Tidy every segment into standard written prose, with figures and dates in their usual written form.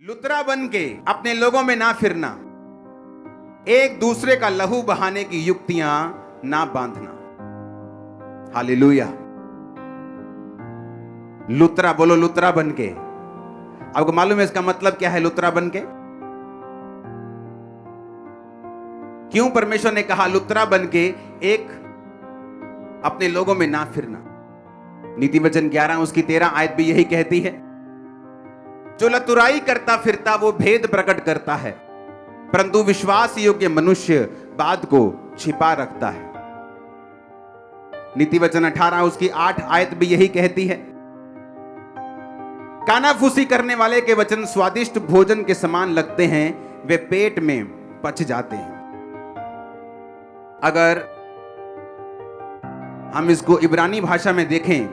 लुतरा बन के अपने लोगों में ना फिरना, एक दूसरे का लहू बहाने की युक्तियां ना बांधना। हालेलुया। लुतरा बोलो, लुतरा बन के। आपको मालूम है इसका मतलब क्या है लुतरा बन के? क्यों परमेश्वर ने कहा लुतरा बन के एक अपने लोगों में ना फिरना? नीति वचन 11 उसकी 13 आयत भी यही कहती है, जो लतुराई करता फिरता वो भेद प्रकट करता है, परंतु विश्वास योग्य मनुष्य बात को छिपा रखता है। नीति वचन 18 उसकी 8 आयत भी यही कहती है, कानाफूसी करने वाले के वचन स्वादिष्ट भोजन के समान लगते हैं, वे पेट में पच जाते हैं। अगर हम इसको इब्रानी भाषा में देखें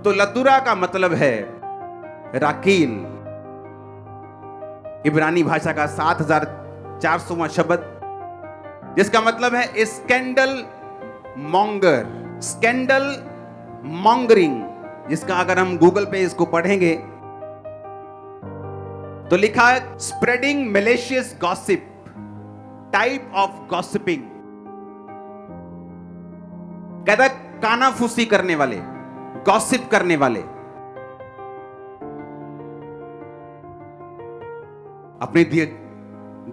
तो लतुरा का मतलब है राकील, इब्रानी भाषा का 7400वां शब्द, जिसका मतलब है स्कैंडल मॉन्गर, स्कैंडल मॉन्गरिंग, जिसका अगर हम गूगल पे इसको पढ़ेंगे तो लिखा है spreading malicious gossip, type of gossiping. कहता है कानाफूसी करने वाले, गॉसिप करने वाले, अपनी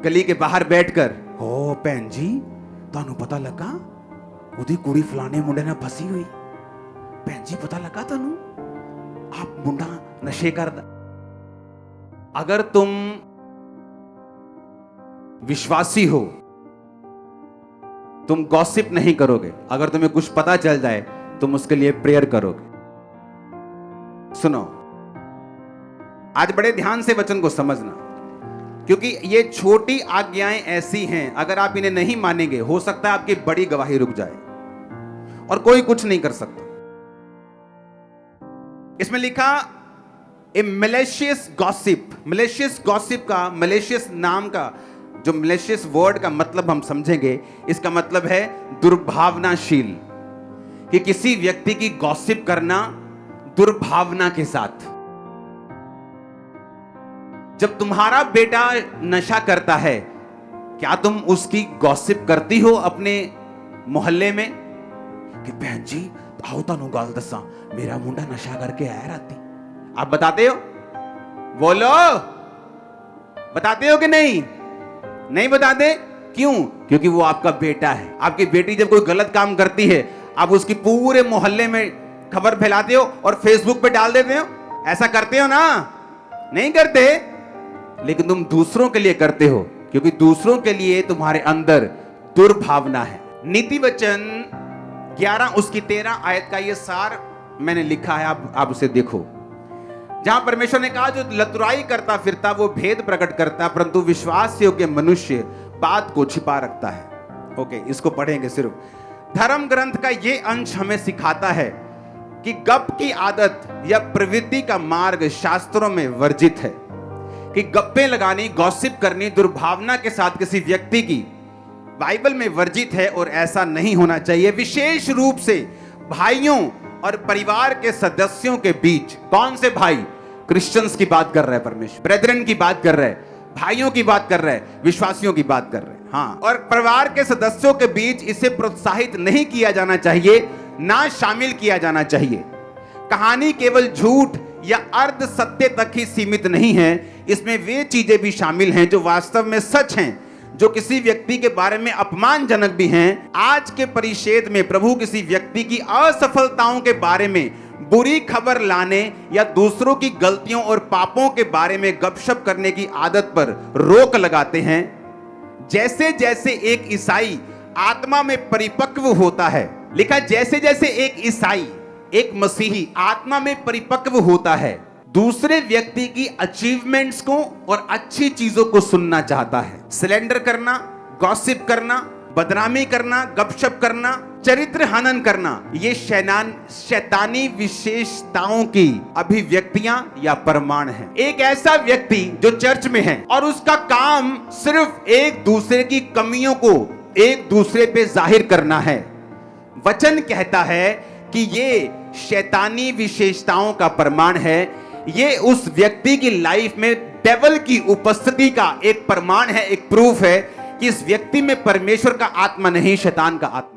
गली के बाहर बैठकर, हो भैन जी तानू पता लगा उदी कुड़ी फलाने मुंडे ने फसी हुई, भैन जी पता लगा तानू आप मुंडा नशे करदा। अगर तुम विश्वासी हो तुम गॉसिप नहीं करोगे, अगर तुम्हें कुछ पता चल जाए तुम उसके लिए प्रेयर करोगे। सुनो, आज बड़े ध्यान से वचन को समझना, क्योंकि ये छोटी आज्ञाएं ऐसी हैं, अगर आप इन्हें नहीं मानेंगे हो सकता है आपकी बड़ी गवाही रुक जाए और कोई कुछ नहीं कर सकता। इसमें लिखा ए मैलिशियस गॉसिप, मैलिशियस गॉसिप का, मैलिशियस नाम का जो मैलिशियस वर्ड का मतलब हम समझेंगे, इसका मतलब है दुर्भावनाशील, कि किसी व्यक्ति की गॉसिप करना दुर्भावना के साथ। जब तुम्हारा बेटा नशा करता है, क्या तुम उसकी गॉसिप करती हो अपने मोहल्ले में कि बहन जी आओ तानू गल दसा मेरा मुंडा नशा करके आया राती? आप बताते हो? बोलो, बताते हो कि नहीं? नहीं बताते। क्यों? क्योंकि वो आपका बेटा है। आपकी बेटी जब कोई गलत काम करती है आप उसकी पूरे मोहल्ले में खबर फैलाते हो और फेसबुक पे डाल देते हो। ऐसा करते हो ना? नहीं करते, लेकिन तुम दूसरों के लिए करते हो, क्योंकि दूसरों के लिए तुम्हारे अंदर दुर्भावना है। नीति वचन 11 उसकी 13 आयत का ये सार मैंने लिखा है, आप उसे देखो, जहां परमेश्वर ने कहा जो लतुराई करता फिरता वो भेद प्रकट करता, परंतु विश्वास योग्य मनुष्य बात को छिपा रखता है। ओके, इसको पढ़ेंगे सिर्फ। धर्म ग्रंथ का ये अंश हमें सिखाता है कि गप की आदत या प्रवृत्ति का मार्ग शास्त्रों में वर्जित है, कि गप्पे लगानी, गॉसिप करनी दुर्भावना के साथ किसी व्यक्ति की बाइबल में वर्जित है और ऐसा नहीं होना चाहिए। विशेष रूप से भाइयों और परिवार के सदस्यों के बीच। कौन से भाई? क्रिश्चियंस की बात कर रहा है परमेश्वर, ब्रेदरन की बात कर रहा है, भाइयों की बात कर रहा है, विश्वासियों की बात कर रहे हैं। हाँ, और परिवार के सदस्यों के बीच इसे प्रोत्साहित नहीं किया जाना चाहिए, ना शामिल किया जाना चाहिए। कहानी केवल झूठ या अर्ध सत्य तक ही सीमित नहीं है, इसमें वे चीजें भी शामिल हैं जो वास्तव में सच हैं, जो किसी व्यक्ति के बारे में अपमानजनक भी हैं। आज के परिच्छेद में प्रभु किसी व्यक्ति की असफलताओं के बारे में बुरी खबर लाने या दूसरों की गलतियों और पापों के बारे में गपशप करने की आदत पर रोक लगाते हैं। जैसे जैसे एक ईसाई आत्मा में परिपक्व होता है, लिखा जैसे जैसे एक ईसाई, एक मसीही आत्मा में परिपक्व होता है, दूसरे व्यक्ति की अचीवमेंट्स को और अच्छी चीजों को सुनना चाहता है। सिलेंडर करना, गॉसिप करना, बदनामी करना, गपशप करना, चरित्र हनन करना, ये शैतानी विशेषताओं की अभिव्यक्तियां या प्रमाण हैं। एक ऐसा व्यक्ति जो चर्च में है और उसका काम सिर्फ एक दूसरे की कमियों को एक दूसरे पे जाहिर करना है, वचन कहता है कि ये शैतानी विशेषताओं का प्रमाण है। ये उस व्यक्ति की लाइफ में डेविल की उपस्थिति का एक प्रमाण है, एक प्रूफ है कि इस व्यक्ति में परमेश्वर का आत्मा नहीं, शैतान का आत्मा।